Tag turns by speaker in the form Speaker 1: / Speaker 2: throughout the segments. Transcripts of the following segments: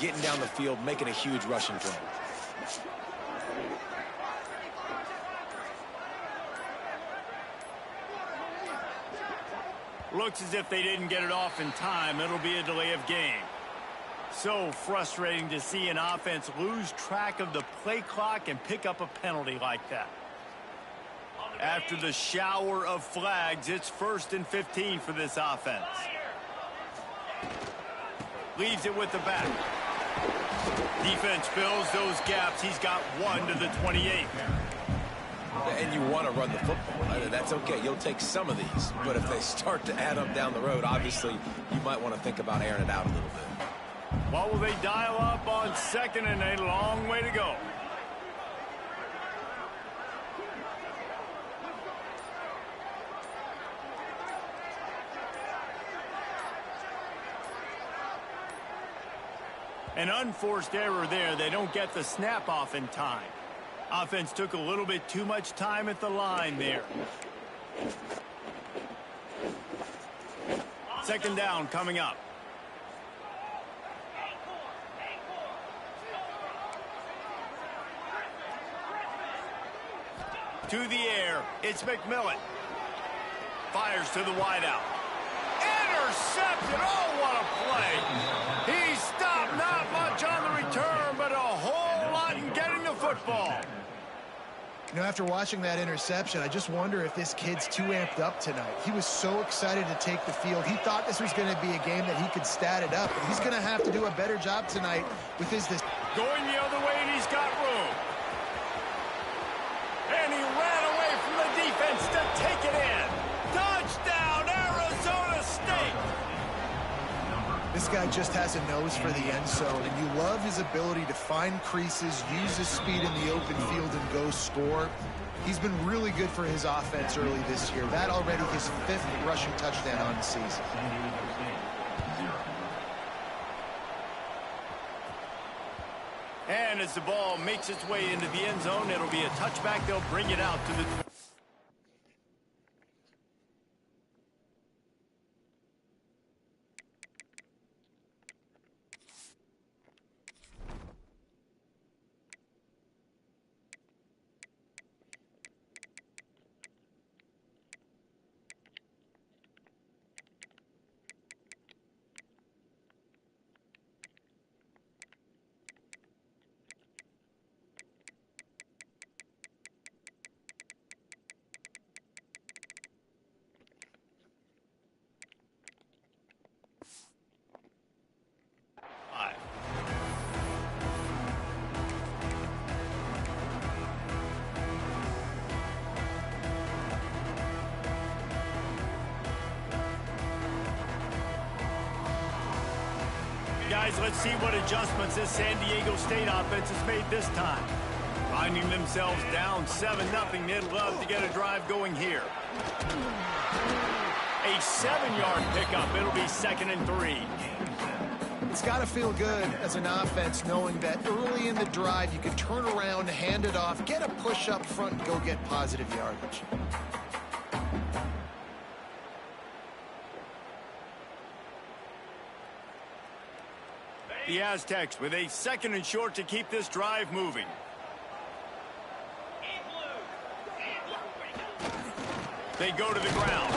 Speaker 1: getting down the field, making a huge rushing play.
Speaker 2: Looks as if they didn't get it off in time. It'll be a delay of game. So frustrating to see an offense lose track of the play clock and pick up a penalty like that. After the shower of flags, it's 1st and 15 for this offense. Leaves it with the back. Defense fills those gaps. He's got 1 to the 28.
Speaker 1: And you want to run the football. That's okay. You'll take some of these. But if they start to add up down the road, obviously, you might want to think about airing it out a little bit.
Speaker 2: What will they dial up on 2nd and a long way to go? An unforced error there. They don't get the snap off in time. Offense took a little bit too much time at the line there. 2nd down coming up. To the air, it's McMillan. Fires to the wideout. Intercepted. Oh, what a play. He stopped not much on the return, but a whole lot in getting the football.
Speaker 3: You know, after watching that interception, I just wonder if this kid's too amped up tonight. He was so excited to take the field. He thought this was going to be a game that he could stat it up. But he's going to have to do a better job tonight with his...
Speaker 2: Going the other way, and he's got room. And he ran away from the defense to take it in. Touchdown, Arizona State!
Speaker 3: This guy just has a nose for the end zone, and you love his ability to find creases, use his speed in the open field, and go score. He's been really good for his offense early this year. That already his 5th rushing touchdown on the season.
Speaker 2: And as the ball makes its way into the end zone, it'll be a touchback. They'll bring it out to the... Guys, let's see what adjustments this San Diego State offense has made this time. Finding themselves down 7-0, they'd love to get a drive going here. A 7-yard pickup. It'll be 2nd and 3.
Speaker 3: It's got to feel good as an offense knowing that early in the drive you can turn around, hand it off, get a push up front, and go get positive yardage.
Speaker 2: The Aztecs with a 2nd and short to keep this drive moving. They go to the ground.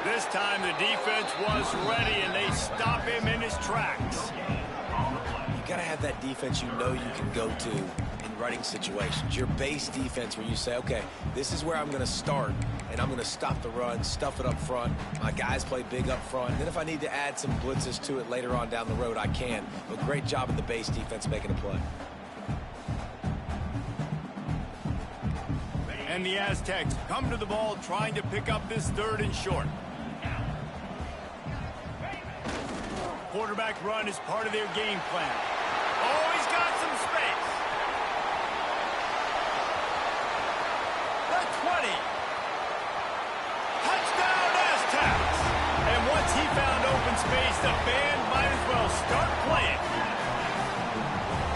Speaker 2: This time the defense was ready, and they stop him in his tracks.
Speaker 1: You got to have that defense you know you can go to in running situations. Your base defense where you say, okay, this is where I'm going to start, and I'm going to stop the run, stuff it up front. My guys play big up front. And then if I need to add some blitzes to it later on down the road, I can. But great job of the base defense making a play.
Speaker 2: And the Aztecs come to the ball trying to pick up this 3rd and short. Quarterback run is part of their game plan. Oh, he's got some space. The 20. Touchdown, Aztecs. And once he found open space, the band might as well start playing.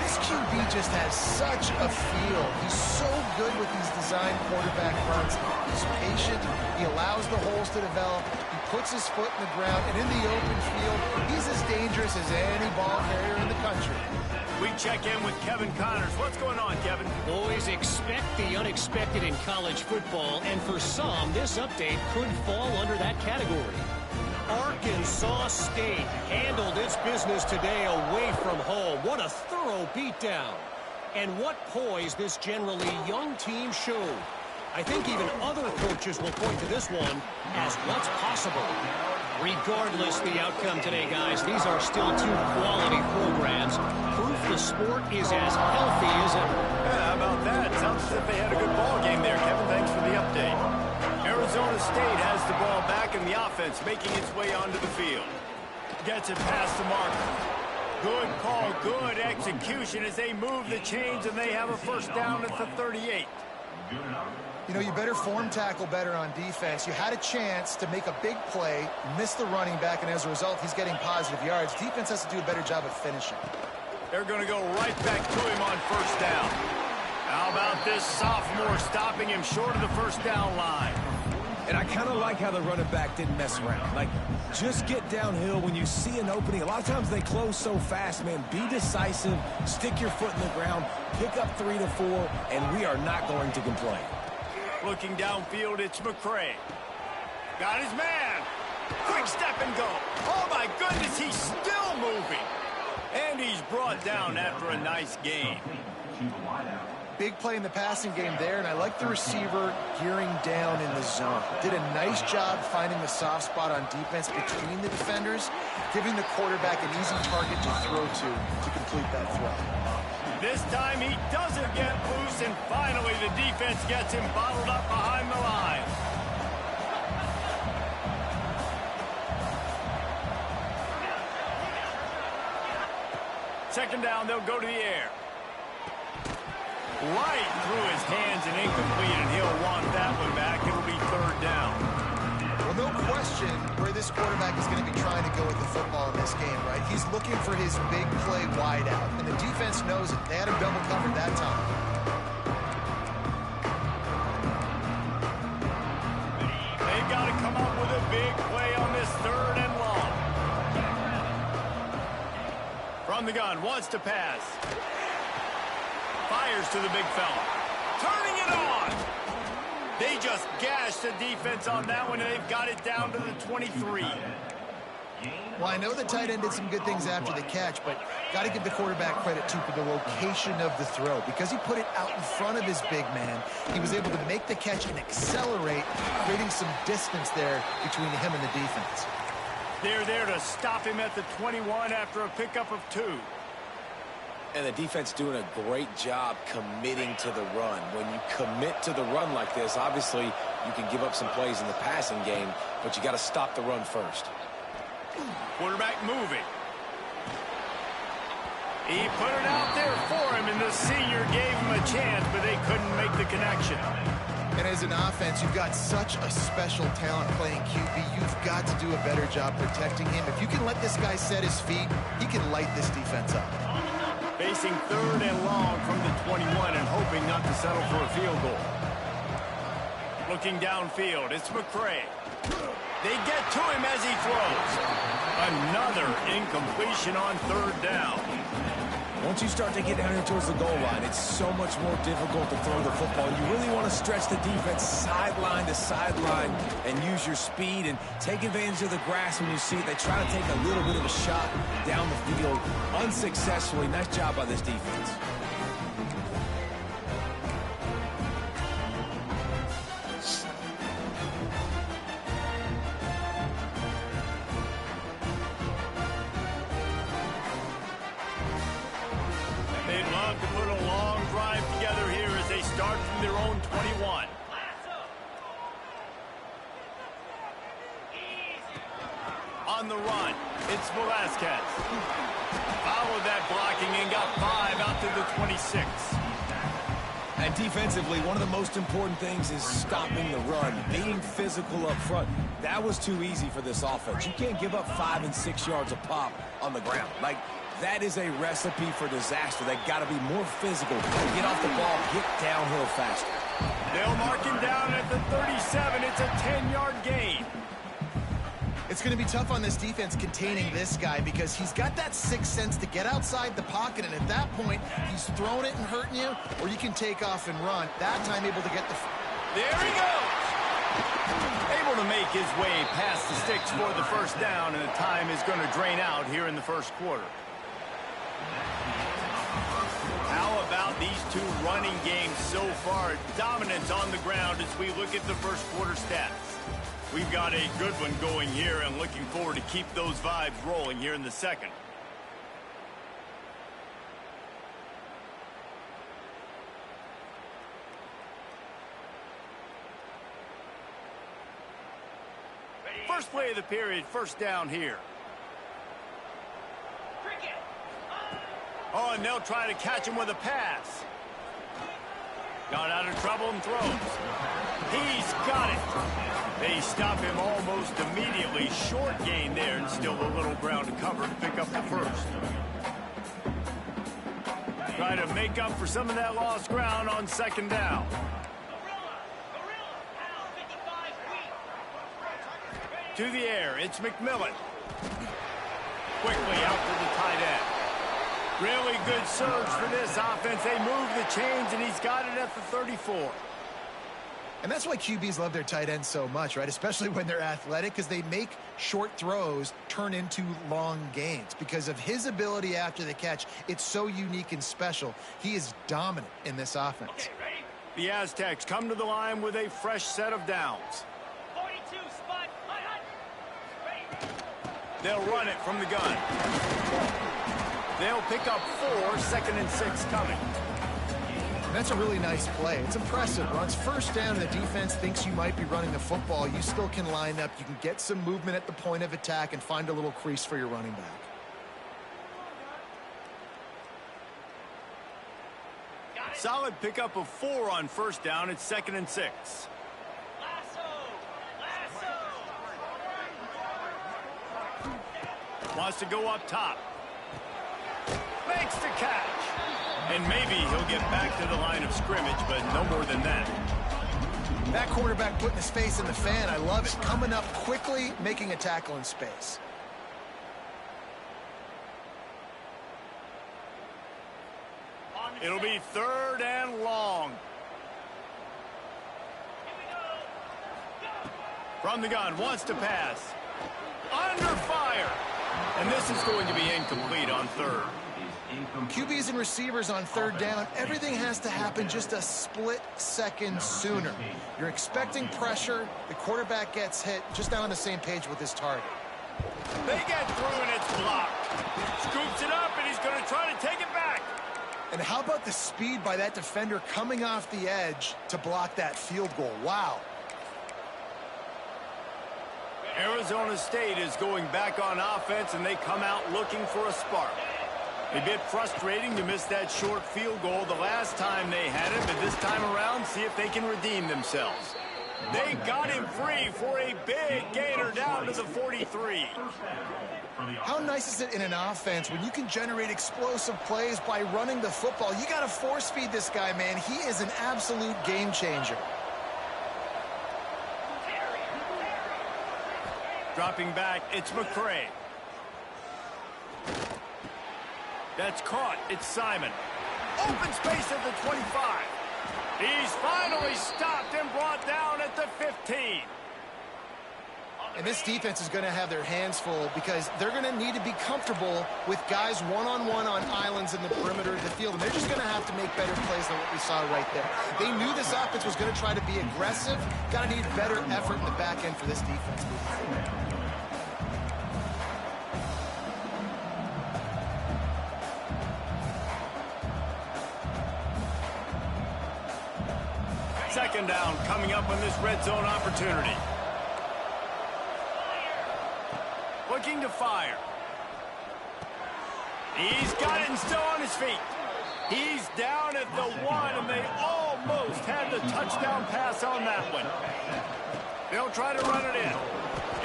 Speaker 3: This QB just has such a feel. He's so good with these design quarterback runs. He's patient. He allows the holes to develop. He puts his foot in the ground. And in the open field, he's as dangerous as any ball carrier in the country.
Speaker 2: check in with Kevin Connors. What's going on, Kevin?
Speaker 4: Boys, expect the unexpected in college football, and for some, this update could fall under that category. Arkansas State handled its business today away from home. What a thorough beatdown. And what poise this generally young team showed. I think even other coaches will point to this one as what's possible. Regardless the outcome today, guys, these are still two quality programs. Proof the sport is as healthy as ever.
Speaker 2: Yeah, how about that? Sounds as if they had a good ball game there, Kevin. Thanks for the update. Arizona State has the ball back in the offense, making its way onto the field. Gets it past the marker. Good call, good execution as they move the chains, and they have a first down at the 38.
Speaker 3: You know, you better form tackle better on defense. You had a chance to make a big play, miss the running back, and as a result, he's getting positive yards. Defense has to do a better job of finishing.
Speaker 2: They're going to go right back to him on first down. How about this sophomore stopping him short of the first down line?
Speaker 1: And I kind of like how the running back didn't mess around. Like, just get downhill when you see an opening. A lot of times they close so fast, man. Be decisive, stick your foot in the ground, pick up 3 to 4, and we are not going to complain.
Speaker 2: Looking downfield, it's McCray. Got his man. Quick step and go. Oh, my goodness, he's still moving. And he's brought down after a nice gain.
Speaker 3: Big play in the passing game there, and I like the receiver gearing down in the zone. Did a nice job finding the soft spot on defense between the defenders, giving the quarterback an easy target to throw to complete that throw.
Speaker 2: This time he doesn't get loose, and finally the defense gets him bottled up behind the line. Second down, they'll go to the air. Right through his hands and incomplete, and he'll want that one back. It'll be third down.
Speaker 3: Well, no question where this quarterback is going to be trying to go with the football in this game, right? He's looking for his big play wide out, and the defense knows it. They had him double covered that time.
Speaker 2: They've got to come up with a big play on this third and long. From the gun, wants to pass. Fires to the big fella. Turning it on. They just gashed the defense on that one, and they've got it down to the 23.
Speaker 3: Well, I know the tight end did some good things after the catch, but got to give the quarterback credit, too, for the location of the throw. Because he put it out in front of his big man, he was able to make the catch and accelerate, creating some distance there between him and the defense.
Speaker 2: They're there to stop him at the 21 after a pickup of 2.
Speaker 1: And the defense doing a great job committing to the run. When you commit to the run like this, obviously you can give up some plays in the passing game, but you got to stop the run first.
Speaker 2: Quarterback moving. He put it out there for him, and the senior gave him a chance, but they couldn't make the connection.
Speaker 3: And as an offense, you've got such a special talent playing QB. You've got to do a better job protecting him. If you can let this guy set his feet, he can light this defense up.
Speaker 2: Facing third and long from the 21 and hoping not to settle for a field goal. Looking downfield, it's McCray. They get to him as he throws. Another incompletion on third down.
Speaker 1: Once you start to get down here towards the goal line, it's so much more difficult to throw the football. You really want to stretch the defense sideline to sideline and use your speed and take advantage of the grass when you see it. They try to take a little bit of a shot down the field unsuccessfully. Nice job by this defense.
Speaker 2: They'd love to put a long drive together here as they start from their own 21. On the run, it's Velasquez. Followed that blocking and got 5 out to the 26.
Speaker 1: And defensively, one of the most important things is stopping the run, being physical up front. That was too easy for this offense. You can't give up 5 and 6 yards a pop on the ground. Like, that is a recipe for disaster. They got to be more physical, get off the ball, get downhill faster.
Speaker 2: They'll mark him down at the 37. It's a 10-yard gain.
Speaker 3: It's going to be tough on this defense containing this guy because he's got that sixth sense to get outside the pocket, and at that point, he's throwing it and hurting you, or you can take off and run. That time able to get the...
Speaker 2: There he goes! Able to make his way past the sticks for the first down, and the time is going to drain out here in the first quarter. How about these two running games so far? Dominance on the ground as we look at the first quarter stats. We've got a good one going here and looking forward to keep those vibes rolling here in the second. First play of the period, first down here. Oh, and they'll try to catch him with a pass. Got out of trouble and throws. He's got it. They stop him almost immediately. Short gain there and still a little ground to cover to pick up the first. Try to make up for some of that lost ground on second down. To the air, it's McMillan. Quickly out to the tight end. Really good surge for this offense. They move the chains, and he's got it at the 34.
Speaker 3: And that's why QBs love their tight ends so much, right? Especially when they're athletic, because they make short throws turn into long gains. Because of his ability after the catch, it's so unique and special. He is dominant in this offense.
Speaker 2: Okay, ready? The Aztecs come to the line with a fresh set of downs.
Speaker 5: 42 spot. Ready.
Speaker 2: They'll run it from the gun. They'll pick up 4, second and 6 coming.
Speaker 3: And that's a really nice play. It's impressive. Runs first down and the defense thinks you might be running the football. You still can line up. You can get some movement at the point of attack and find a little crease for your running back.
Speaker 2: Solid pickup of 4 on first down. It's second and 6. Wants to go up top. Makes the catch. And maybe he'll get back to the line of scrimmage, but no more than that.
Speaker 3: That quarterback putting his face in the fan, I love it. Coming up quickly, making a tackle in space.
Speaker 2: It'll be third and long. From the gun, wants to pass. Under fire. And this is going to be incomplete on third.
Speaker 3: QBs and receivers on third down, everything has to happen just a split second sooner. You're expecting pressure, the quarterback gets hit, just not on the same page with his target.
Speaker 2: They get through and it's blocked. Scoops it up and he's going to try to take it back.
Speaker 3: And how about the speed by that defender coming off the edge to block that field goal? Wow.
Speaker 2: Arizona State is going back on offense and they come out looking for a spark. A bit frustrating to miss that short field goal the last time they had it, but this time around, see if they can redeem themselves. They got him free for a big gainer down to the 43.
Speaker 3: How nice is it in an offense when you can generate explosive plays by running the football? You got to force feed this guy, man. He is an absolute game changer.
Speaker 2: Dropping back, it's McCray. That's caught. It's Simon. Open space at the 25. He's finally stopped and brought down at the 15.
Speaker 3: And this defense is going to have their hands full because they're going to need to be comfortable with guys one-on-one on islands in the perimeter of the field. And they're just going to have to make better plays than what we saw right there. They knew this offense was going to try to be aggressive. Got to need better effort in the back end for this defense moving forward.
Speaker 2: Second down coming up on this red zone opportunity. Looking to fire. He's got it and still on his feet. He's down at the 1, and they almost had the touchdown pass on that one. They'll try to run it in.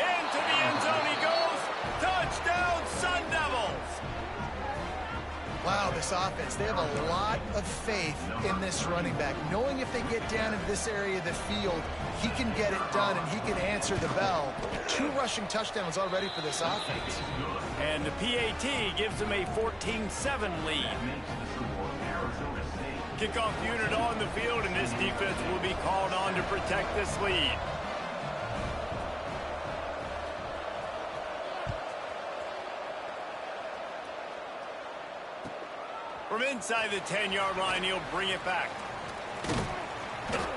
Speaker 2: Into the end zone he goes. Touchdown, Sun Devils.
Speaker 3: Wow, this offense, they have a lot of faith in this running back, knowing if they get down into this area of the field, he can get it done and he can answer the bell. 2 rushing touchdowns already for this offense.
Speaker 2: And the PAT gives them a 14-7 lead. Kickoff unit on the field, and this defense will be called on to protect this lead. From inside the 10-yard line, he'll bring it back.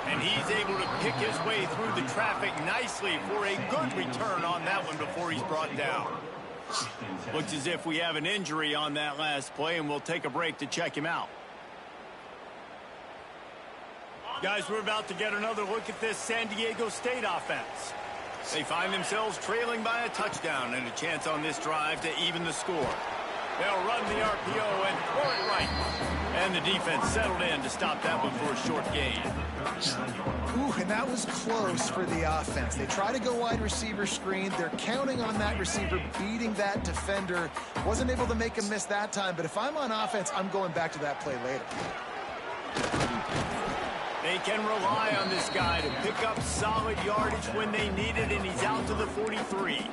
Speaker 2: And he's able to pick his way through the traffic nicely for a good return on that one before he's brought down. Looks as if we have an injury on that last play, and we'll take a break to check him out. Guys, we're about to get another look at this San Diego State offense. They find themselves trailing by a touchdown and a chance on this drive to even the score. They'll run the RPO and throw it right. And the defense settled in to stop that one for a short gain.
Speaker 3: Ooh, and that was close for the offense. They try to go wide receiver screen. They're counting on that receiver beating that defender. Wasn't able to make him miss that time, but if I'm on offense, I'm going back to that play later.
Speaker 2: They can rely on this guy to pick up solid yardage when they need it, and he's out to the 43.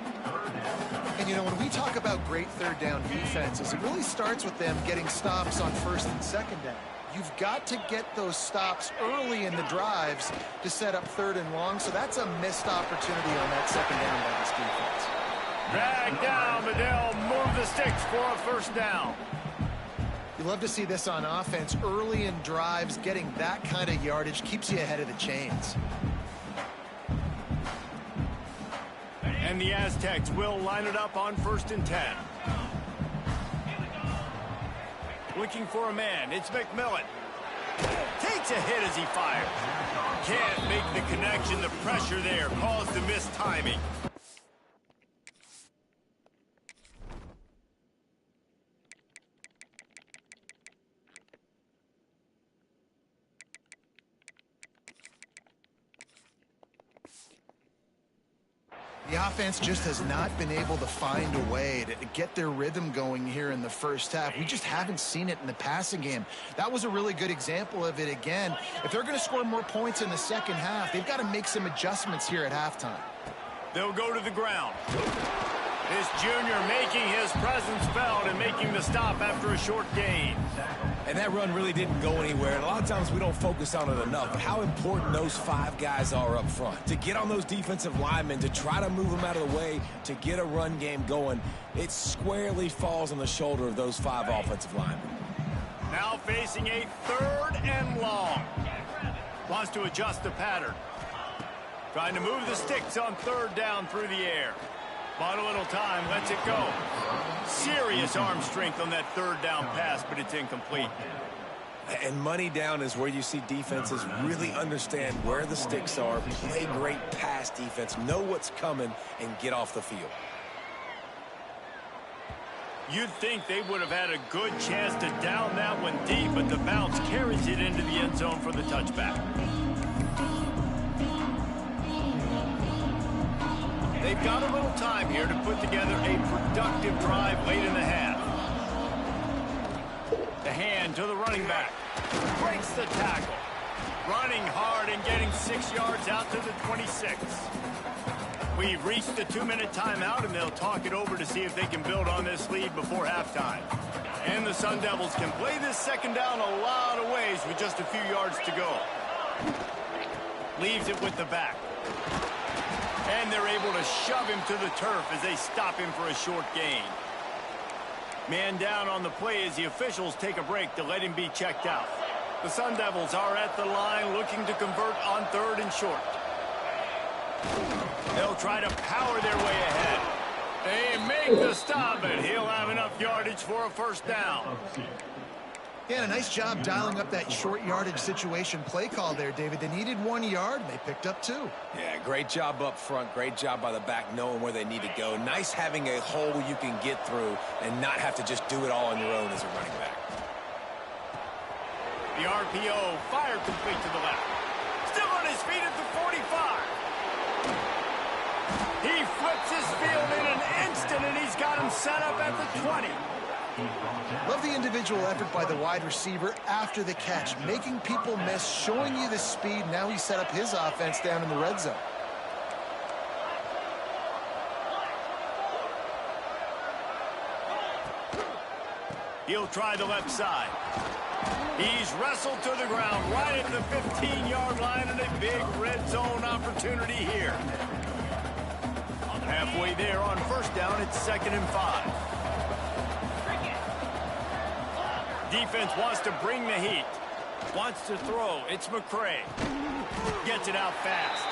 Speaker 3: And, you know, when we talk about great third down defenses, it really starts with them getting stops on first and second down. You've got to get those stops early in the drives to set up third and long, so that's a missed opportunity on that second down by this defense.
Speaker 2: Drag down, but they'll move the sticks for a first down.
Speaker 3: You love to see this on offense. Early in drives, getting that kind of yardage keeps you ahead of the chains.
Speaker 2: And the Aztecs will line it up on 1st and 10. Looking for a man. It's McMillan. Takes a hit as he fires. Can't make the connection. The pressure there caused the missed timing.
Speaker 3: The offense just has not been able to find a way to get their rhythm going here in the first half. We just haven't seen it in the passing game. That was a really good example of it again. If they're going to score more points in the second half, they've got to make some adjustments here at halftime.
Speaker 2: They'll go to the ground. This junior making his presence felt and making the stop after a short gain.
Speaker 1: And that run really didn't go anywhere. And a lot of times we don't focus on it enough. But how important those 5 guys are up front. To get on those defensive linemen, to try to move them out of the way, to get a run game going, it squarely falls on the shoulder of those 5 offensive linemen.
Speaker 2: Now facing a 3rd and long. Wants to adjust the pattern. Trying to move the sticks on 3rd down through the air. Bought a little time, lets it go. Serious arm strength on that 3rd down pass, but it's incomplete.
Speaker 1: And money down is where you see defenses really understand where the sticks are, play great pass defense, know what's coming, and get off the field.
Speaker 2: You'd think they would have had a good chance to down that one deep, but the bounce carries it into the end zone for the touchback. They've got a little time here to put together a productive drive late in the half. The hand to the running back. Breaks the tackle. Running hard and getting 6 yards out to the 26. We've reached the 2-minute timeout, and they'll talk it over to see if they can build on this lead before halftime. And the Sun Devils can play this second down a lot of ways with just a few yards to go. Leaves it with the back. And they're able to shove him to the turf as they stop him for a short gain. Man down on the play as the officials take a break to let him be checked out. The Sun Devils are at the line looking to convert on 3rd and short. They'll try to power their way ahead. They make the stop, and he'll have enough yardage for a first down.
Speaker 3: Yeah, a nice job dialing up that short yardage situation play call there, David. They needed 1 yard, and they picked up 2.
Speaker 1: Yeah, great job up front. Great job by the back knowing where they need to go. Nice having a hole you can get through and not have to just do it all on your own as a running back.
Speaker 2: The RPO fired complete to the left. Still on his feet at the 45. He flips his field in an instant, and he's got him set up at the 20.
Speaker 3: Love the individual effort by the wide receiver after the catch, making people miss, showing you the speed. Now he set up his offense down in the red zone.
Speaker 2: He'll try the left side. He's wrestled to the ground right at the 15-yard line, and a big red zone opportunity here. Halfway there on first down, it's 2nd and 5. Defense wants to bring the heat. Wants to throw. It's McCray. Gets it out fast.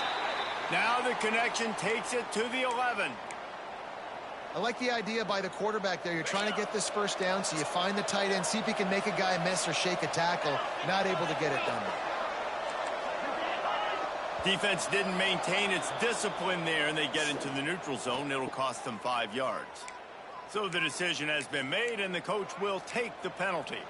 Speaker 2: Now the connection takes it to the 11.
Speaker 3: I like the idea by the quarterback there. You're trying to get this first down, so you find the tight end, see if he can make a guy miss or shake a tackle. Not able to get it done.
Speaker 2: Defense didn't maintain its discipline there, and they get into the neutral zone. It'll cost them 5 yards. So the decision has been made, and the coach will take the penalty.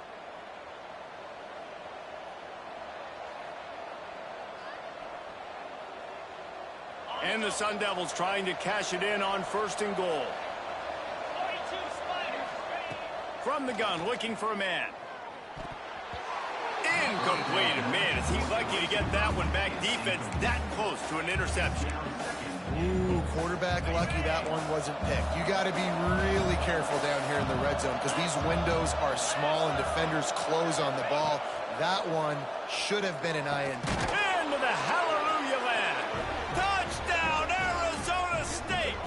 Speaker 2: And the Sun Devils trying to cash it in on 1st and goal. From the gun, looking for a man. Incomplete. Man, is he lucky to get that one back. Defense that close to an interception.
Speaker 3: Ooh, quarterback lucky that one wasn't picked. You got to be really careful down here in the red zone because these windows are small and defenders close on the ball. That one should have been an INT.
Speaker 2: Into the hallelujah land. Touchdown, Arizona State.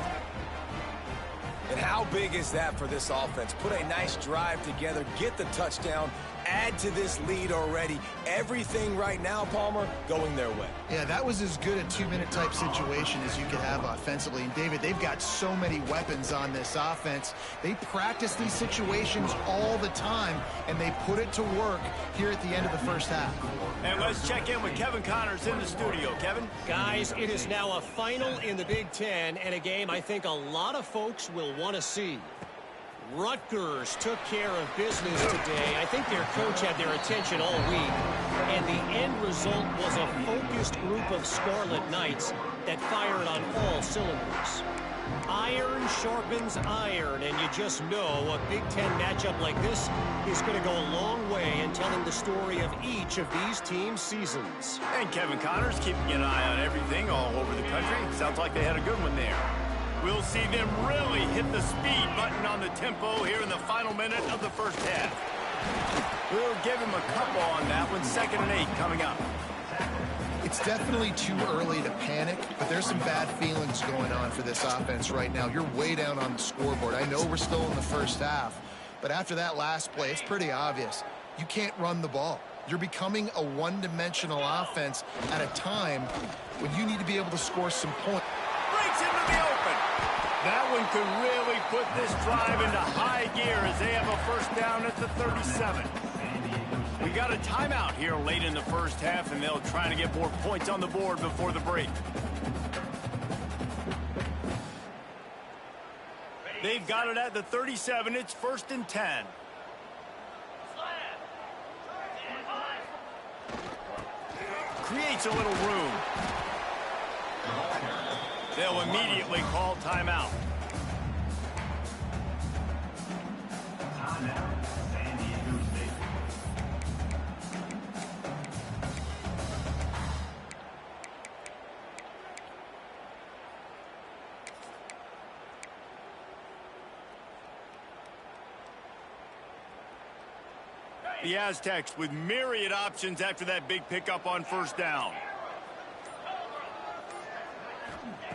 Speaker 1: And how big is that for this offense? Put a nice drive together, get the touchdown, add to this lead already. Everything right now, Palmer, going their way.
Speaker 3: Yeah, that was as good a 2-minute type situation as you could have offensively. And David, they've got so many weapons on this offense. They practice these situations all the time, and they put it to work here at the end of the first half.
Speaker 2: And let's check in with Kevin Connors in the studio. Kevin?
Speaker 4: Guys, it is now a final in the Big Ten, and a game I think a lot of folks will want to see. Rutgers took care of business today. I think their coach had their attention all week, and the end result was a focused group of Scarlet Knights that fired on all cylinders. Iron sharpens iron, and you just know a Big Ten matchup like this is going to go a long way in telling the story of each of these teams' seasons.
Speaker 2: And Kevin Connors keeping an eye on everything all over the country. Sounds like they had a good one there. We'll see them really hit the speed button on the tempo here in the final minute of the first half. We'll give him a couple on that one. 2nd and 8 coming up.
Speaker 3: It's definitely too early to panic, but there's some bad feelings going on for this offense right now. You're way down on the scoreboard. I know we're still in the first half, but after that last play, it's pretty obvious. You can't run the ball. You're becoming a one-dimensional offense at a time when you need to be able to score some points.
Speaker 2: Breaks into the open. That one could really put this drive into high gear as they have a first down at the 37. We got a timeout here late in the first half, and they'll try to get more points on the board before the break. They've got it at the 37. It's 1st and 10. Creates a little room. They'll immediately call timeout. The Aztecs with myriad options after that big pickup on first down.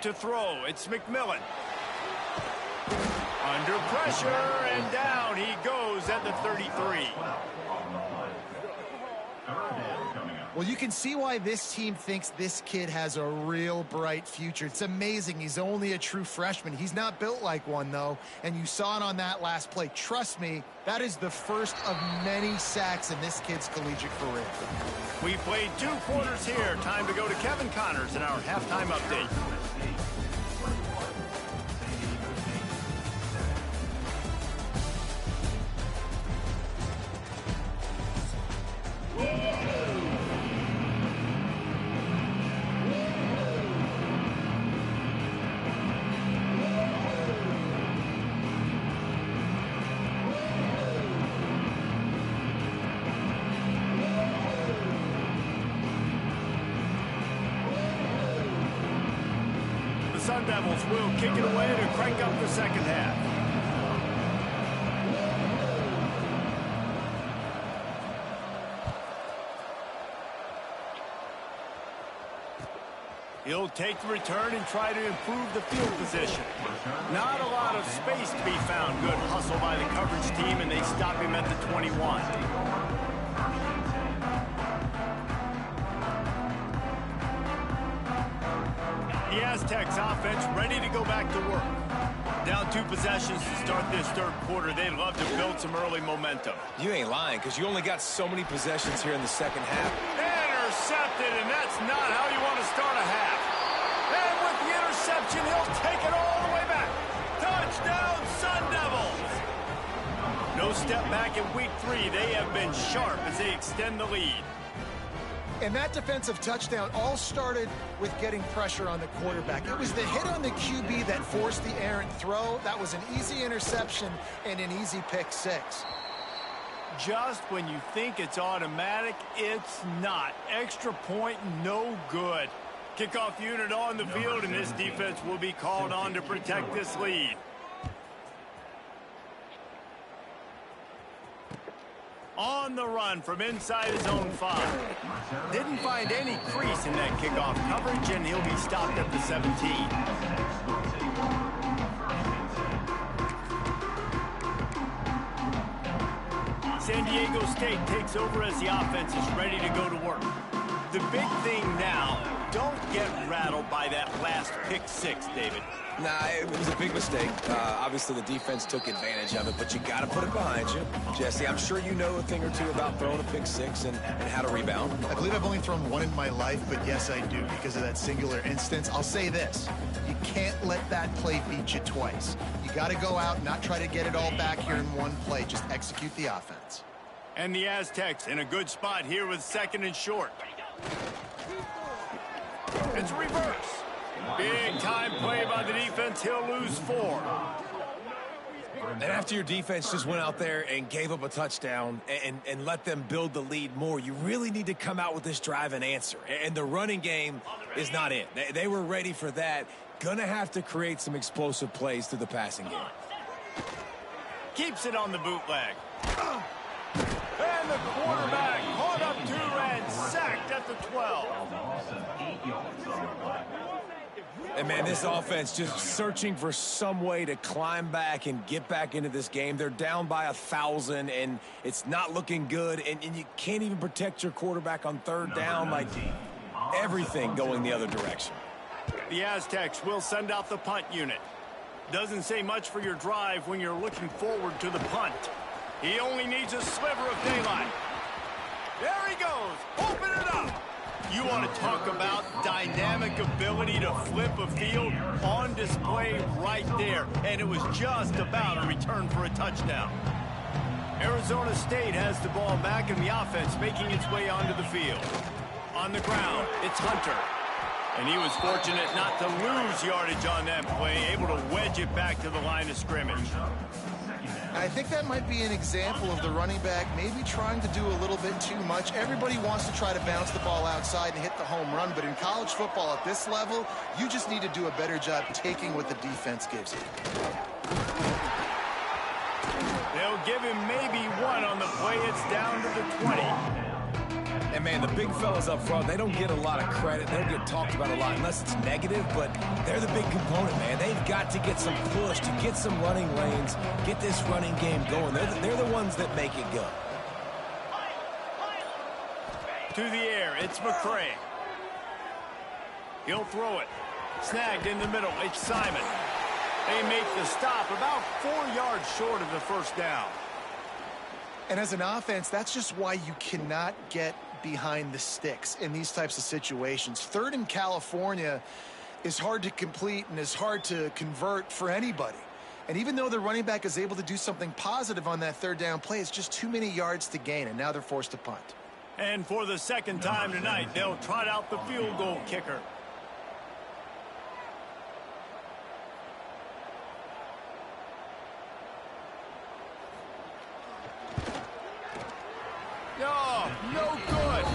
Speaker 2: To throw, it's McMillan. Under pressure, and down he goes at the 33.
Speaker 3: Well, you can see why this team thinks this kid has a real bright future. It's amazing. He's only a true freshman. He's not built like one, though, and you saw it on that last play. Trust me, that is the first of many sacks in this kid's collegiate career.
Speaker 2: We played 2 quarters here. Time to go to Kevin Connors in our halftime update. Sun Devils will kick it away to crank up the second half. He'll take the return and try to improve the field position. Not a lot of space to be found. Good hustle by the coverage team, and they stop him at the 21. The Aztecs offense ready to go back to work. Down 2 possessions to start this third quarter. They'd love to build some early momentum.
Speaker 1: You ain't lying, because you only got so many possessions here in the second half.
Speaker 2: Intercepted, and that's not how you want to start a half. And with the interception, he'll take it all the way back. Touchdown, Sun Devils! No step back in week 3. They have been sharp as they extend the lead.
Speaker 3: And that defensive touchdown all started with getting pressure on the quarterback. It was the hit on the QB that forced the errant throw. That was an easy interception and an easy pick 6.
Speaker 2: Just when you think it's automatic, it's not. Extra point, no good. Kickoff unit on the field, and this defense will be called on to protect this lead. On the run from inside his own 5. Didn't find any crease in that kickoff coverage, and he'll be stopped at the 17. San Diego State takes over as the offense is ready to go to work. The big thing now, don't get rattled by that last pick 6, David.
Speaker 1: Nah, it was a big mistake. Obviously, the defense took advantage of it, but you got to put it behind you. Jesse, I'm sure you know a thing or two about throwing a pick 6 and how to rebound.
Speaker 3: I believe I've only thrown one in my life, but yes, I do because of that singular instance. I'll say this. You can't let that play beat you twice. You got to go out and not try to get it all back here in one play. Just execute the offense.
Speaker 2: And the Aztecs in a good spot here with 2nd and short. It's a reverse. Big time play by the defense. He'll lose 4.
Speaker 1: And after your defense just went out there and gave up a touchdown and let them build the lead more, you really need to come out with this drive and answer. And the running game is not it. They were ready for that. Gonna have to create some explosive plays through the passing game.
Speaker 2: Keeps it on the bootleg. And the quarterback caught up to and sacked at the 12.
Speaker 1: And, man, this offense just searching for some way to climb back and get back into this game. They're down by 1,000, and it's not looking good, and you can't even protect your quarterback on 3rd down. Like, everything going the other direction.
Speaker 2: The Aztecs will send out the punt unit. Doesn't say much for your drive when you're looking forward to the punt. He only needs a sliver of daylight. There he goes. Open it up. You want to talk about dynamic ability to flip a field on display right there. And it was just about a return for a touchdown. Arizona State has the ball back in the offense making its way onto the field. On the ground, it's Hunter. And he was fortunate not to lose yardage on that play, able to wedge it back to the line of scrimmage.
Speaker 3: I think that might be an example of the running back maybe trying to do a little bit too much. Everybody wants to try to bounce the ball outside and hit the home run, but in college football at this level, you just need to do a better job taking what the defense gives you.
Speaker 2: They'll give him maybe 1 on the play. It's down to the 20.
Speaker 1: And, man, the big fellas up front, they don't get a lot of credit. They don't get talked about a lot unless it's negative, but they're the big component, man. They've got to get some push, to get some running lanes, get this running game going. They're the ones that make it go.
Speaker 2: To the air, it's McCray. He'll throw it. Snagged in the middle, it's Simon. They make the stop about 4 yards short of the first down.
Speaker 3: And as an offense, that's just why you cannot get behind the sticks in these types of situations. 3rd in California is hard to complete and is hard to convert for anybody. And even though the running back is able to do something positive on that 3rd down play, it's just too many yards to gain, and now they're forced to punt.
Speaker 2: And for the 2nd time tonight, they'll trot out the field goal kicker. Oh, no good.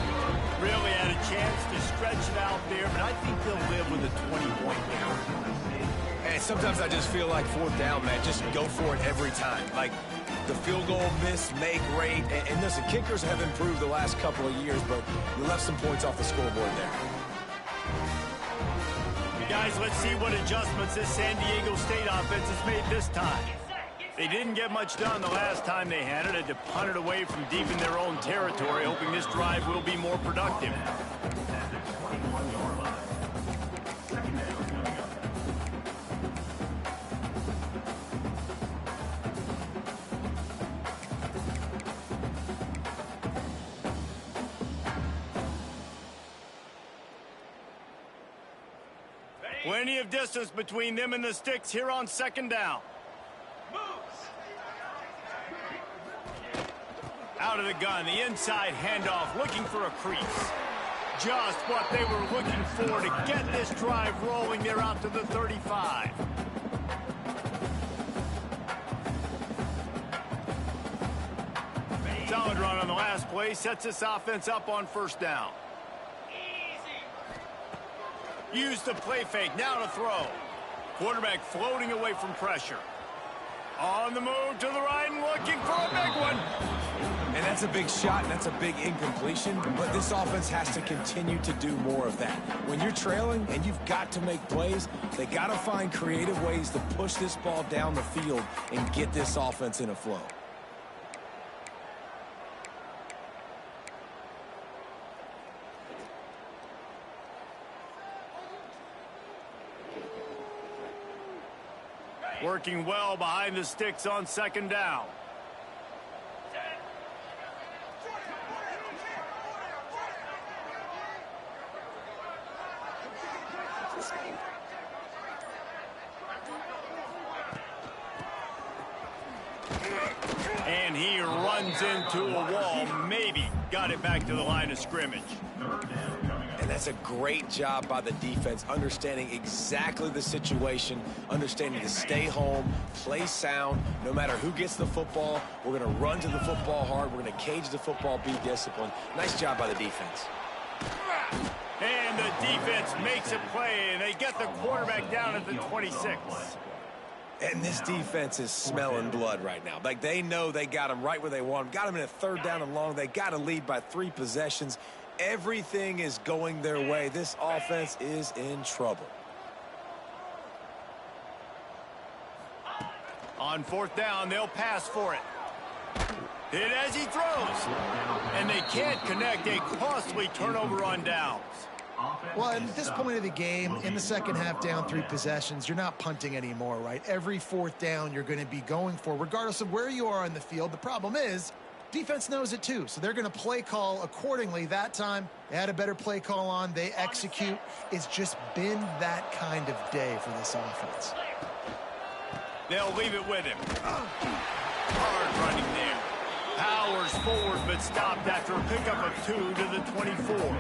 Speaker 2: Really had a chance to stretch it out there, but I think they'll live with a 20-point lead.
Speaker 1: And sometimes I just feel like fourth down, man, just go for it every time. Like the field goal miss, make rate, and listen, kickers have improved the last couple of years, but you left some points off the scoreboard there.
Speaker 2: Guys, let's see what adjustments this San Diego State offense has made this time. They didn't get much done the last time they had it. Had to punt it away from deep in their own territory, hoping this drive will be more productive. Plenty of distance between them and the sticks here on second down. Out of the gun, the inside handoff, looking for a crease. Just what they were looking for to get this drive rolling. They're out to the 35. Solid run on the last play, sets this offense up on first down. Use the play fake, now to throw. Quarterback floating away from pressure. On the move to the right and looking for a big one.
Speaker 1: And that's a big shot, and that's a big incompletion, but this offense has to continue to do more of that. When you're trailing and you've got to make plays, they got to find creative ways to push this ball down the field and get this offense in a flow.
Speaker 2: Working well behind the sticks on second down. And he runs into a wall. Maybe got it back to the line of scrimmage.
Speaker 1: And that's a great job by the defense, understanding exactly the situation, understanding to stay home, play sound. No matter who gets the football, we're going to run to the football hard. We're going to cage the football, be disciplined. Nice job by the defense.
Speaker 2: And the defense makes a play, and they get the quarterback down at the 26.
Speaker 1: And this defense is smelling blood right now. Like, they know they got him right where they want him. Got him in a third down and long. They got to lead by 3 possessions. Everything is going their way. This offense is in trouble.
Speaker 2: On fourth down, they'll pass for it. Hit as he throws. And they can't connect. A costly turnover on downs.
Speaker 3: Well, at this point of the game, in the second half, down 3 possessions, you're not punting anymore, right? Every fourth down you're going to be going for, regardless of where you are on the field. The problem is, defense knows it too, so they're going to play call accordingly. That time, they had a better play call on. They execute. It's just been that kind of day for this offense.
Speaker 2: They'll leave it with him. Hard running there. Powers forward, but stopped after a pickup of 2 to the 24.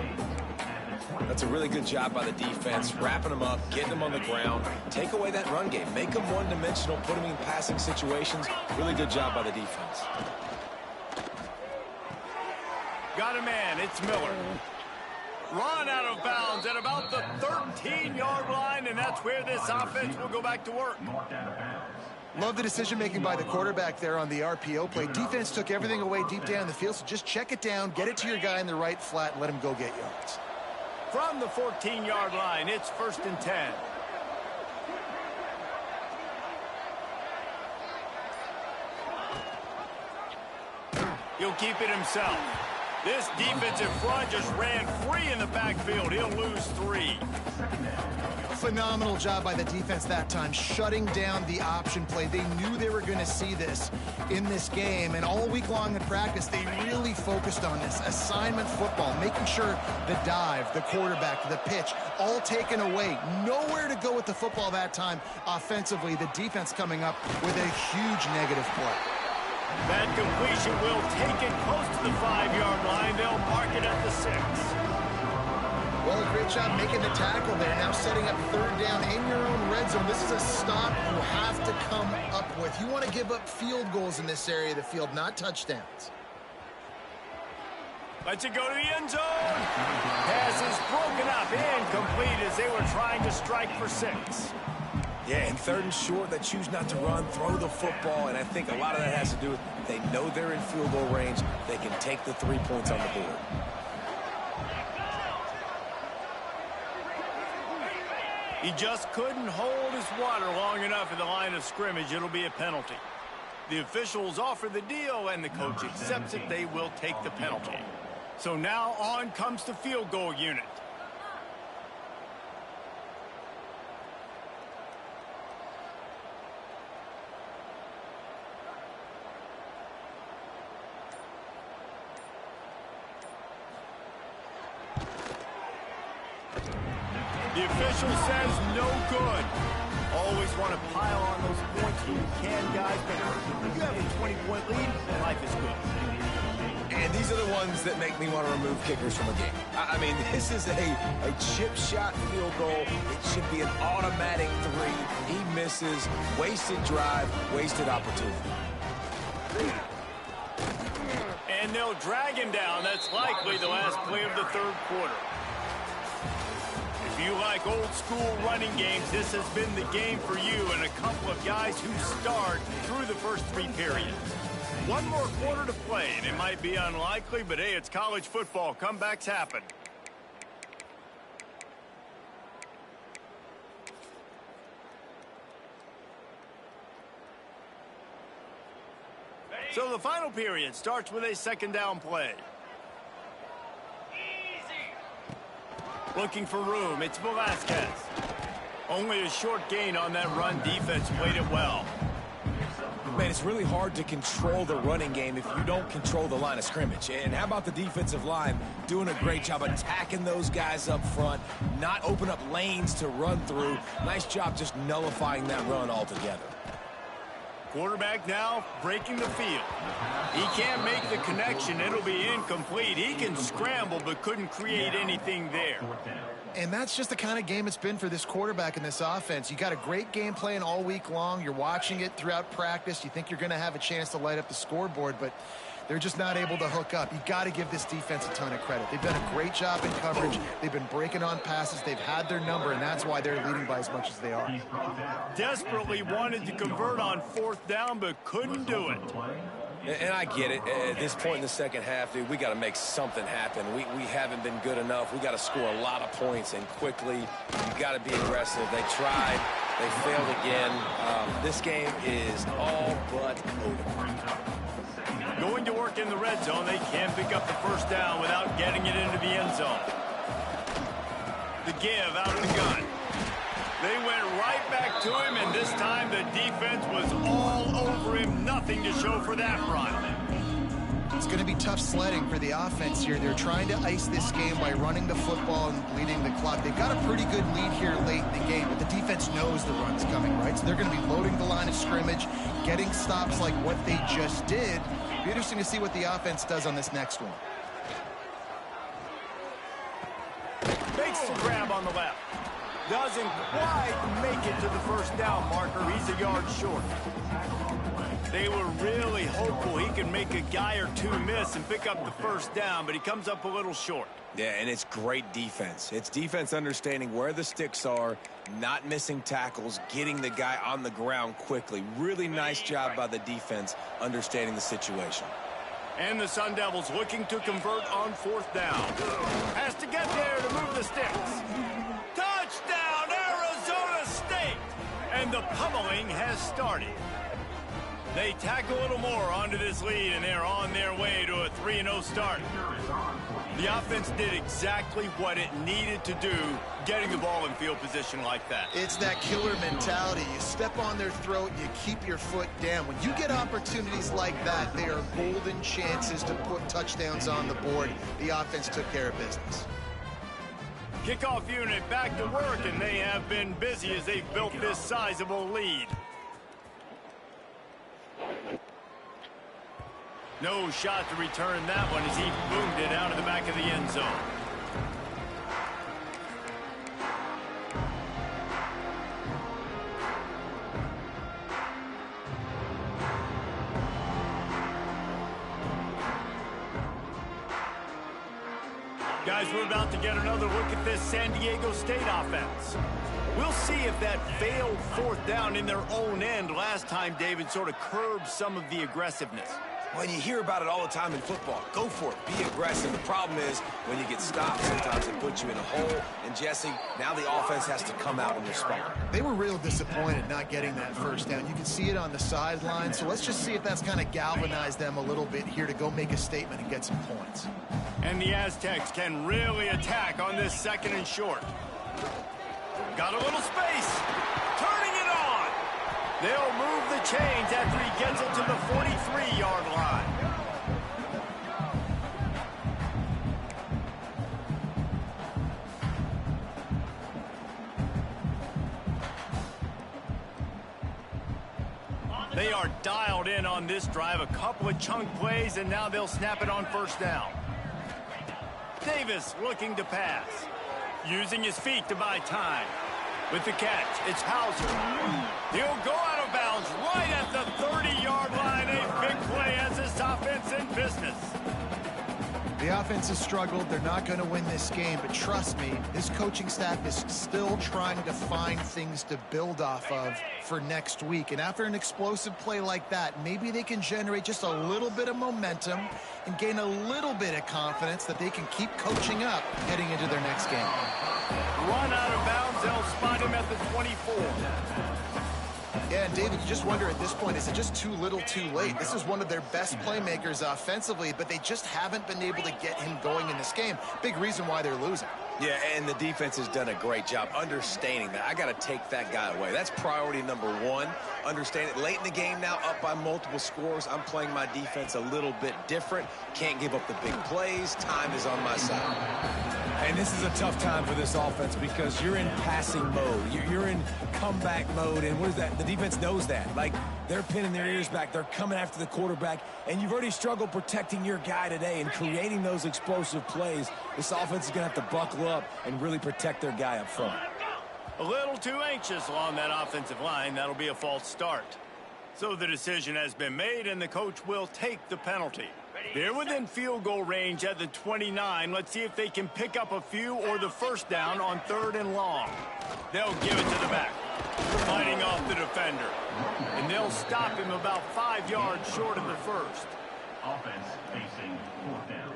Speaker 1: That's a really good job by the defense, wrapping them up, getting them on the ground. Take away that run game. Make them one-dimensional, put them in passing situations. Really good job by the defense.
Speaker 2: Got a man. It's Miller. Run out of bounds at about the 13-yard line, and that's where this offense will go back to work.
Speaker 3: Love the decision-making by the quarterback there on the RPO play. Defense took everything away deep down the field, so just check it down, get it to your guy in the right flat, and let him go get yards.
Speaker 2: From the 14-yard line, it's 1st and 10. He'll keep it himself. This defensive front just ran free in the backfield. He'll lose 3.
Speaker 3: Phenomenal job by the defense that time, shutting down the option play. They knew they were going to see this in this game, and all week long in practice, they really focused on this assignment football, making sure the dive, the quarterback, the pitch, all taken away. Nowhere to go with the football that time offensively. The defense coming up with a huge negative play.
Speaker 2: That completion will take it close to the 5-yard line. They'll mark it at the 6.
Speaker 3: Well, a great job making the tackle there. Now setting up third down in your own red zone. This is a stop you have to come up with. You want to give up field goals in this area of the field, not touchdowns.
Speaker 2: Lets it go to the end zone. Pass is broken up, incomplete as they were trying to strike for 6.
Speaker 1: Yeah, and 3rd and short, they choose not to run, throw the football, and I think a lot of that has to do with they know they're in field goal range. They can take the 3 points on the board.
Speaker 2: He just couldn't hold his water long enough at the line of scrimmage. It'll be a penalty. The officials offer the deal, and the coach accepts it. They will take the penalty. So now on comes the field goal unit. The official says no good. Always want to pile on those points when you can, guys, but when you have a 20-point lead, life is good.
Speaker 1: And these are the ones that make me want to remove kickers from a game. I mean, this is a chip shot field goal. It should be an automatic 3. He misses. Wasted drive, wasted opportunity.
Speaker 2: And they'll drag him down. That's likely the last play of the 3rd quarter. If you like old school running games, this has been the game for you and a couple of guys who start through the first 3 periods. One more quarter to play, and it might be unlikely, but hey, it's college football. Comebacks happen. So the final period starts with a 2nd down play. Looking for room, it's Velasquez. Only a short gain on that run. Defense played it well.
Speaker 1: Man, it's really hard to control the running game if you don't control the line of scrimmage. And how about the defensive line doing a great job attacking those guys up front, not open up lanes to run through. Nice job just nullifying that run altogether.
Speaker 2: Quarterback now breaking the field. He can't make the connection. It'll be incomplete. He can scramble but couldn't create anything there.
Speaker 3: And that's just the kind of game it's been for this quarterback in this offense. You got a great game plan all week long. You're watching it throughout practice. You think you're going to have a chance to light up the scoreboard, but they're just not able to hook up. You got to give this defense a ton of credit. They've done a great job in coverage. They've been breaking on passes. They've had their number, and that's why they're leading by as much as they are.
Speaker 2: Desperately wanted to convert on 4th down, but couldn't do it.
Speaker 1: And I get it. At this point in the second half, dude, we got to make something happen. We haven't been good enough. We got to score a lot of points, and quickly. You got to be aggressive. They tried. They failed again. This game is all but over.
Speaker 2: Going to work in the red zone. They can't pick up the 1st down without getting it into the end zone. The give out of the gun. They went right back to him, and this time the defense was all over him. Nothing to show for that run.
Speaker 3: It's going to be tough sledding for the offense here. They're trying to ice this game by running the football and bleeding the clock. They've got a pretty good lead here late in the game, but the defense knows the run's coming, right? So they're going to be loading the line of scrimmage, getting stops like what they just did. Be interesting to see what the offense does on this next one.
Speaker 2: Makes the grab on the left. Doesn't quite make it to the 1st down marker. He's a yard short. They were really hopeful he could make a guy or 2 miss and pick up the 1st down, but he comes up a little short.
Speaker 1: Yeah, and it's great defense. It's defense understanding where the sticks are, not missing tackles, getting the guy on the ground quickly. Really nice job by the defense understanding the situation.
Speaker 2: And the Sun Devils looking to convert on 4th down. Has to get there to move the sticks. Touchdown, Arizona State! And the pummeling has started. They tack a little more onto this lead, and they're on their way to a 3-0 start. The offense did exactly what it needed to do, getting the ball in field position like that.
Speaker 3: It's that killer mentality. You step on their throat, you keep your foot down. When you get opportunities like that, they are golden chances to put touchdowns on the board. The offense took care of business.
Speaker 2: Kickoff unit back to work, and they have been busy as they've built this sizable lead. No shot to return that one as he boomed it out of the back of the end zone. Guys, we're about to get another look at this San Diego State offense. We'll see if that failed fourth down in their own end last time, David, sort of curbed some of the aggressiveness.
Speaker 1: Well, you hear about it all the time in football. Go for it. Be aggressive. The problem is when you get stopped, sometimes it puts you in a hole. And, Jesse, now the offense has to come out and respond.
Speaker 3: They were real disappointed not getting that first down. You can see it on the sideline. So let's just see if that's kind of galvanized them a little bit here to go make a statement and get some points.
Speaker 2: And the Aztecs can really attack on this second and short. Got a little space. Turning it on. They'll move the chains after he gets it to the 43-yard line. They are dialed in on this drive. A couple of chunk plays, and now they'll snap it on first down. Davis looking to pass. Using his feet to buy time. With the catch, it's Hauser. He'll go out of bounds right at the 30-yard line. A big play as this offense in business.
Speaker 3: The offense has struggled. They're not going to win this game, but trust me, this coaching staff is still trying to find things to build off of for next week. And after an explosive play like that, maybe they can generate just a little bit of momentum and gain a little bit of confidence that they can keep coaching up heading into their next game.
Speaker 2: Run out of bounds, they'll spot him at the 24.
Speaker 3: Yeah, and David, you just wonder at this point, is it just too little too late? This is one of their best playmakers offensively, but they just haven't been able to get him going in this game. Big reason why they're losing.
Speaker 1: Yeah, and the defense has done a great job understanding that. I got to take that guy away. That's priority number one. Understand it. Late in the game now, up by multiple scores. I'm playing my defense a little bit different. Can't give up the big plays. Time is on my side.
Speaker 6: And this is a tough time for this offense because you're in passing mode. You're in comeback mode, and what is that? The defense knows that. Like, they're pinning their ears back. They're coming after the quarterback, and you've already struggled protecting your guy today and creating those explosive plays. This offense is going to have to buckle up and really protect their guy up front.
Speaker 2: A little too anxious along that offensive line. That'll be a false start. So the decision has been made, and the coach will take the penalty. They're within field goal range at the 29. Let's see if they can pick up a few or the first down on 3rd and long. They'll give it to the back, fighting off the defender. And they'll stop him about 5 yards short of the first.
Speaker 7: Offense facing 4th down.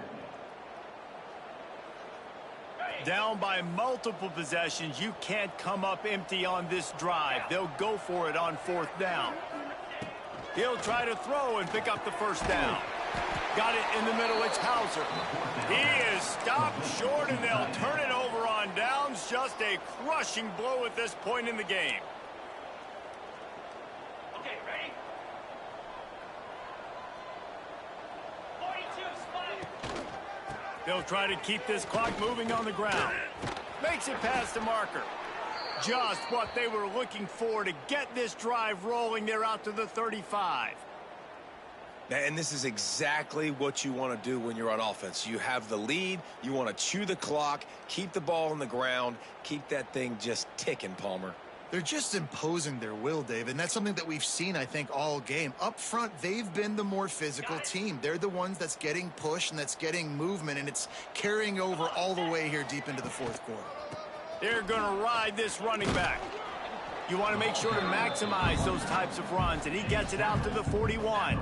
Speaker 2: Down by multiple possessions, you can't come up empty on this drive. They'll go for it on 4th down. He'll try to throw and pick up the first down. Got it in the middle, it's Hauser. He is stopped short, and they'll turn it over on downs. Just a crushing blow at this point in the game.
Speaker 5: Okay, ready? 42, spot.
Speaker 2: They'll try to keep this clock moving on the ground. Makes it past the marker. Just what they were looking for to get this drive rolling. They're out to the 35.
Speaker 1: And this is exactly what you want to do when you're on offense. You have the lead. You want to chew the clock, keep the ball on the ground, keep that thing just ticking, Palmer.
Speaker 3: They're just imposing their will, David, and that's something that we've seen, I think, all game. Up front, they've been the more physical team. They're the ones that's getting pushed and that's getting movement, and it's carrying over all the way here deep into the 4th quarter.
Speaker 2: They're going to ride this running back. You want to make sure to maximize those types of runs, and he gets it out to the 41.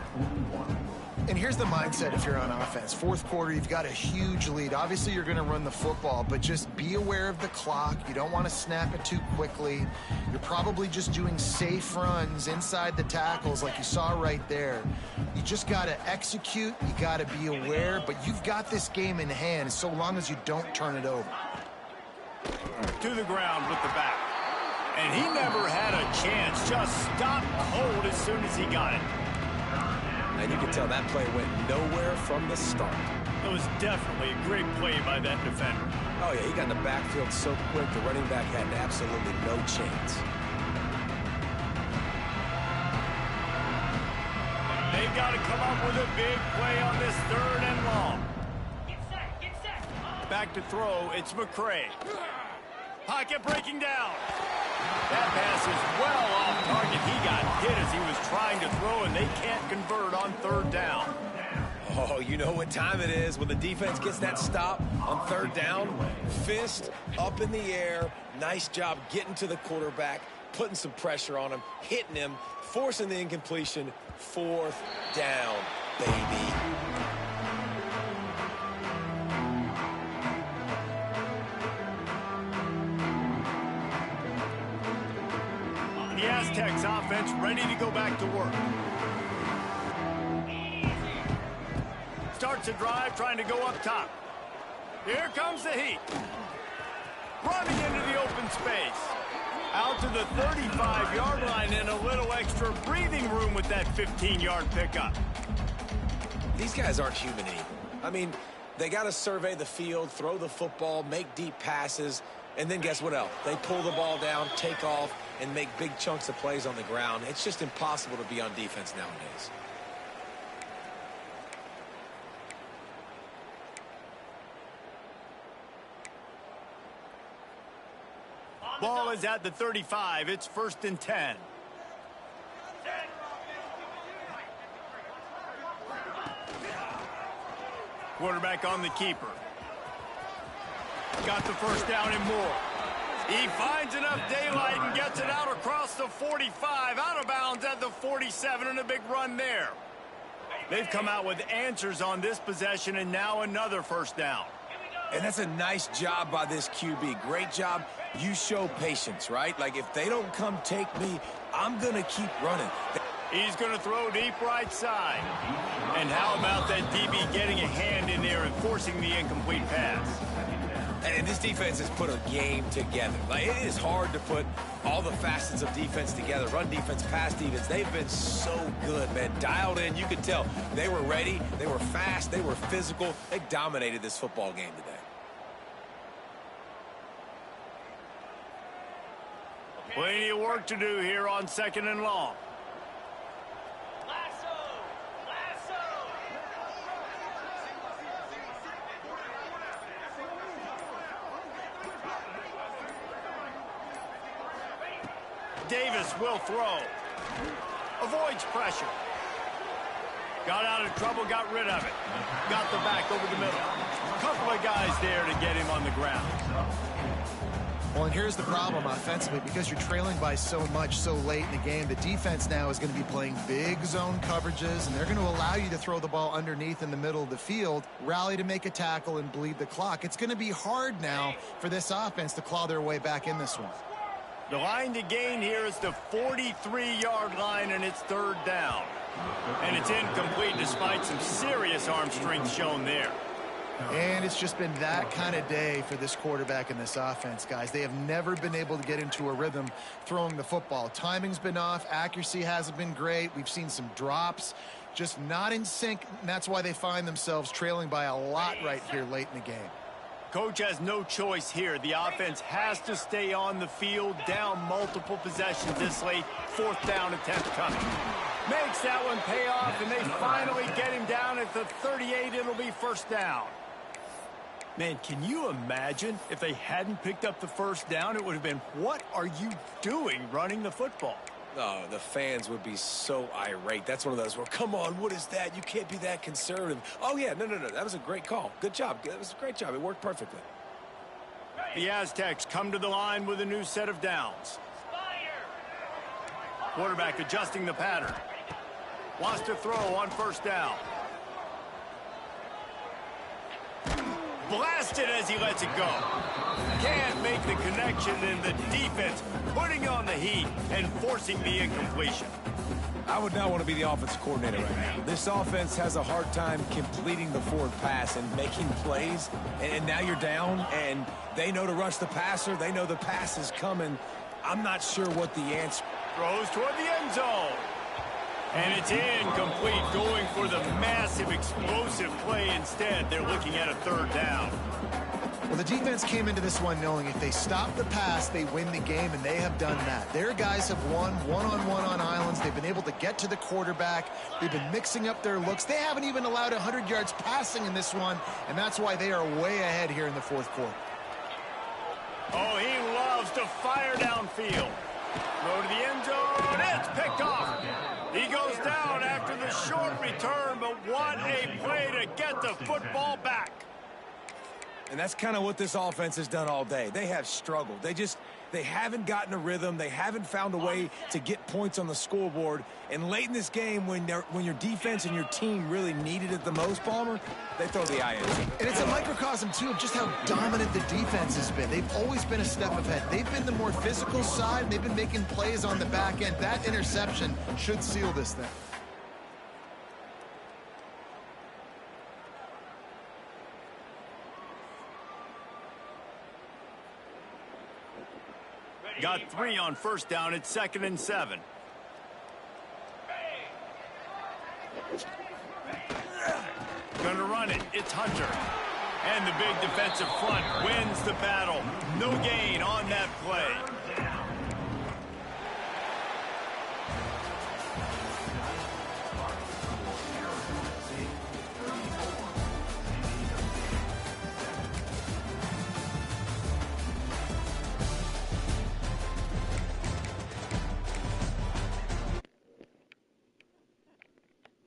Speaker 3: And here's the mindset if you're on offense. 4th quarter, you've got a huge lead. Obviously, you're going to run the football, but just be aware of the clock. You don't want to snap it too quickly. You're probably just doing safe runs inside the tackles like you saw right there. You just got to execute. You got to be aware, but you've got this game in hand so long as you don't turn it over.
Speaker 2: To the ground with the back. And he never had a chance. Just stopped cold as soon as he got it.
Speaker 1: And you can tell that play went nowhere from the start.
Speaker 2: It was definitely a great play by that defender.
Speaker 1: Oh, yeah, he got in the backfield so quick, the running back had absolutely no chance.
Speaker 2: They've got to come up with a big play on this 3rd and long.
Speaker 5: Get set, get set.
Speaker 2: Back to throw, it's McCray. Pocket breaking down. That pass is well off target. He got hit as he was trying to throw, and they can't convert on 3rd down.
Speaker 1: Oh, you know what time it is when the defense gets that stop on third down. Fist up in the air. Nice job getting to the quarterback, putting some pressure on him, hitting him, forcing the incompletion. Fourth down, baby.
Speaker 2: The Aztecs offense ready to go back to work. Starts a drive trying to go up top. Here comes the heat. Running into the open space. Out to the 35-yard line and a little extra breathing room with that 15-yard pickup.
Speaker 1: These guys aren't human either. I mean, they got to survey the field, throw the football, make deep passes, and then guess what else? They pull the ball down, take off, and make big chunks of plays on the ground. It's just impossible to be on defense nowadays.
Speaker 2: Ball is at the 35. It's 1st and 10. Quarterback on the keeper. Got the first down and more. He finds enough daylight and gets it out across the 45. Out of bounds at the 47 and a big run there. They've come out with answers on this possession and now another first down.
Speaker 1: And that's a nice job by this QB. Great job. You show patience, right? Like, if they don't come take me, I'm going to keep running.
Speaker 2: He's going to throw deep right side. And how about that DB getting a hand in there and forcing the incomplete pass?
Speaker 1: And this defense has put a game together. Like, it is hard to put all the facets of defense together. Run defense, pass defense. They've been so good, man. Dialed in. You could tell they were ready. They were fast. They were physical. They dominated this football game today.
Speaker 2: Plenty of work to do here on 2nd and long. Davis will throw. Avoids pressure. Got out of trouble, got rid of it. Got the back over the middle. Couple of guys there to get him on the ground.
Speaker 3: Well, and here's the problem offensively. Because you're trailing by so much so late in the game, the defense now is going to be playing big zone coverages, and they're going to allow you to throw the ball underneath in the middle of the field, rally to make a tackle, and bleed the clock. It's going to be hard now for this offense to claw their way back in this one.
Speaker 2: The line to gain here is the 43-yard line, and it's 3rd down. And it's incomplete despite some serious arm strength shown there.
Speaker 3: And it's just been that kind of day for this quarterback and this offense, guys. They have never been able to get into a rhythm throwing the football. Timing's been off. Accuracy hasn't been great. We've seen some drops, just not in sync. And that's why they find themselves trailing by a lot right here late in the game.
Speaker 2: Coach has no choice here. The offense has to stay on the field, down multiple possessions this late. 4th down attempt coming. Makes that one pay off, and they finally get him down at the 38. It'll be 1st down. Man, can you imagine if they hadn't picked up the first down? It would have been, what are you doing running the football?
Speaker 1: Oh, the fans would be so irate. That's one of those where, come on, what is that? You can't be that conservative. Oh, yeah, no. That was a great call. Good job. That was a great job. It worked perfectly.
Speaker 2: The Aztecs come to the line with a new set of downs. Quarterback adjusting the pattern. Wants to throw on 1st down. Blasted as he lets it go. Can't make the connection, and the defense putting on the heat and forcing the incompletion.
Speaker 6: I would not want to be the offensive coordinator right now. This offense has a hard time completing the forward pass and making plays, and now you're down, and they know to rush the passer. They know the pass is coming. I'm not sure what the answer.
Speaker 2: Throws toward the end zone. And it's incomplete, going for the massive explosive play instead. They're looking at a 3rd down.
Speaker 3: Well, the defense came into this one knowing if they stop the pass, they win the game, and they have done that. Their guys have won one-on-one on islands. They've been able to get to the quarterback. They've been mixing up their looks. They haven't even allowed 100 yards passing in this one, and that's why they are way ahead here in the 4th quarter.
Speaker 2: Oh, he loves to fire downfield. Throw to the end zone. It's picked off. He goes down after the short return, but what a play to get the football back.
Speaker 6: And that's kind of what this offense has done all day. They have struggled. They haven't gotten a rhythm. They haven't found a way to get points on the scoreboard. And late in this game, when your defense and your team really needed it the most, Palmer, they throw the INT.
Speaker 3: And it's a microcosm, too, of just how dominant the defense has been. They've always been a step ahead. They've been the more physical side, and they've been making plays on the back end. That interception should seal this thing.
Speaker 2: Got 3 on first down. It's 2nd and 7. Gonna run it. It's Hunter. And the big defensive front wins the battle. No gain on that play.